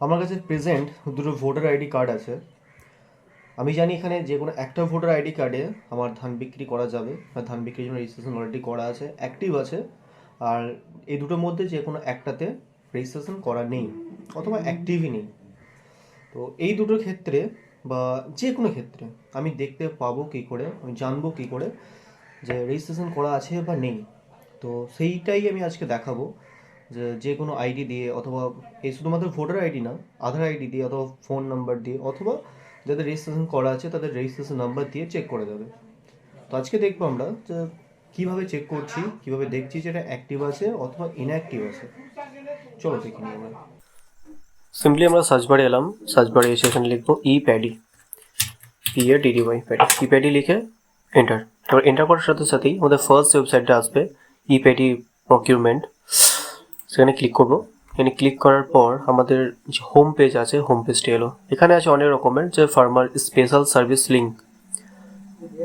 আমার কাছে প্রেজেন্ট দুটো ভোটার আইডি কার্ড আছে। আমি জানি এখানে যে কোনো একটা ভোটার আইডি কার্ডে আমার ধান বিক্রি করা যাবে, আর ধান বিক্রির জন্য রেজিস্ট্রেশন অলরেডি করা আছে, অ্যাক্টিভ আছে। আর এই দুটোর মধ্যে যে কোনো একটাতে রেজিস্ট্রেশন করা নেই অথবা অ্যাক্টিভই নেই। তো এই দুটোর ক্ষেত্রে বা যে কোনো ক্ষেত্রে আমি দেখতে পাবো কী করে, আমি জানবো কী করে যে রেজিস্ট্রেশন করা আছে বা নেই। তো সেইটাই আমি আজকে দেখাবো যে যে কোনো আইডি দিয়ে, অথবা এই শুধুমাত্র ভোটার আইডি না, আধার আইডি দিয়ে অথবা ফোন নাম্বার দিয়ে, অথবা যাদের রেজিস্ট্রেশন করা আছে তাদের রেজিস্ট্রেশন নাম্বার দিয়ে চেক করে দেবে। তো আজকে দেখবো আমরা যে কীভাবে চেক করছি, কীভাবে দেখছি যে এটা অ্যাক্টিভ আছে অথবা ইনঅ্যাক্টিভ আছে। চলো দেখি নিই আমরা। সিম্পলি আমরা সার্চ বারে এলাম, সার্চ বারে এসে এখানে লিখবো প্যাডি, প্যাডি, প্যাডি লিখে এন্টার। এবার এন্টার করার সাথে সাথেই আমাদের ফার্স্ট ওয়েবসাইটটা আসবে, প্যাডি প্রকিউরমেন্ট। সেখানে ক্লিক করব। এখানে ক্লিক করার পর আমাদের যে হোম পেজ আছে, হোম পেজটি এলো। এখানে আছে অনেক রকমের, যে farmer special service link.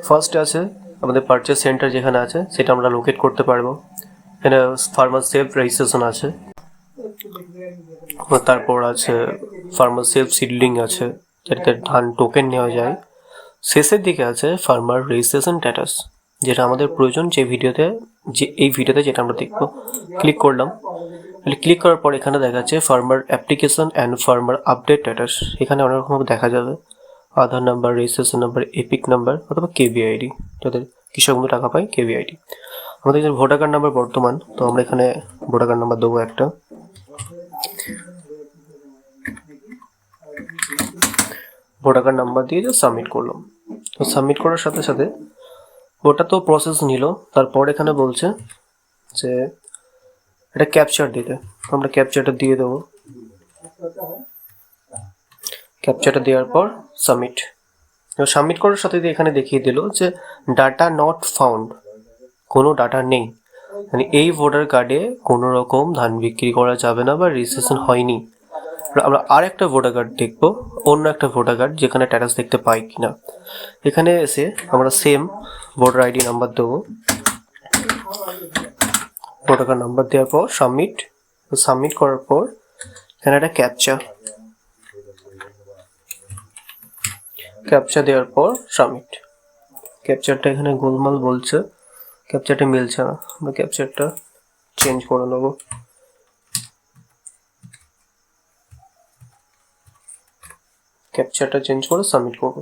First আছে আমাদের পারচেস সেন্টার যেখানে আছে সেটা আমরা লোকেট করতে পারবো। এখানে ফার্মার সেলফ রেজিস্ট্রেশন আছে, তারপর আছে ফার্মার সেলফ সিডলিং আছে, যাতে ধান টোকেন নেওয়া যায়। শেষের দিকে আছে ফার্মার রেজিস্ট্রেশন স্ট্যাটাস, যেটা আমাদের প্রয়োজন এই ভিডিওতে যেটা আমরা দেখবো। ক্লিক করলাম। ক্লিক করার পর এখানে দেখাচ্ছে farmer application and farmer update status. এখানে অনেক রকমভাবে দেখা যাবে, Aadhaar number, registration number, EPIC number অথবা কেভিআইডি, যাদের কৃষক বন্ধু টাকা পায় কেভিআইডি। আমাদের যে ভোটার কার্ড নাম্বার বর্তমান, তো আমরা এখানে ভোটার কার্ড নাম্বার দেবো একটা। ভোটার কার্ড নাম্বার দিয়ে সাবমিট করলাম। তো সাবমিট করার সাথে সাথে ওটা তো প্রসেস নিল। তারপর এখানে বলছে যে এটা ক্যাপচার দিতে, আমরা ক্যাপচারটা দিয়ে দেবো। ক্যাপচারটা দেওয়ার পর সাবমিট। এবার সাবমিট করার সাথে এখানে দেখিয়ে দিল যে ডাটা নট ফাউন্ড, কোনো ডাটা নেই, মানে এই ভোটার কার্ডে কোনো রকম ধান বিক্রি করা যাবে না বা রেজিস্ট্রেশন হয়নি। আমরা আর একটা ভোটার কার্ড দেখবো, অন্য একটা ভোটার কার্ড যেখানে স্ট্যাটাস দেখতে পাই কিনা। এখানে এসে আমরা সেম ভোটার আইডি নাম্বার দেবো। ভোটার কার্ড নাম্বার দেওয়ার পর সাবমিট। সাবমিট করার পর এখানে একটা ক্যাপচা দেওয়ার পর সাবমিট। ক্যাপচারটা এখানে গোলমাল বলছে, ক্যাপচারটা মিলছে না, আমরা ক্যাপচারটা চেঞ্জ করে নেবো। ক্যাপচারটা চেঞ্জ করে সাবমিট করব।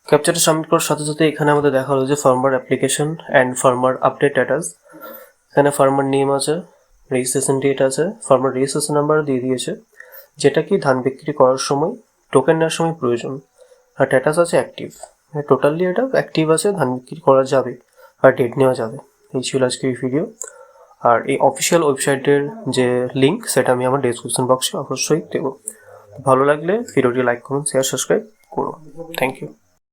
ক্যাপচারটা সাবমিট করার সাথে সাথে এখানে আমাদের দেখা হলো যে farmer application and farmer update status. এখানে ফার্মার নেম আছে, রেজিস্ট্রেশন ডেট আছে, ফার্মার রেজিস্ট্রেশন নাম্বার দিয়ে দিয়েছে, যেটা কি ধান বিক্রি করার সময়, টোকেন নেওয়ার সময় প্রয়োজন। আর স্ট্যাটাস আছে অ্যাক্টিভ, টোটালি এটা অ্যাক্টিভ আছে, ধান বিক্রি করা যাবে আর ডেট নেওয়া যাবে। এই ছিল আজকের ভিডিও। আর এই অফিসিয়াল ওয়েবসাইটের যে লিঙ্ক সেটা আমি আমার ডেসক্রিপশন বক্সে অবশ্যই দেবো। ভালো লাগলে ভিডিওটি লাইক করুন, শেয়ার, সাবস্ক্রাইব করুন। Thank you.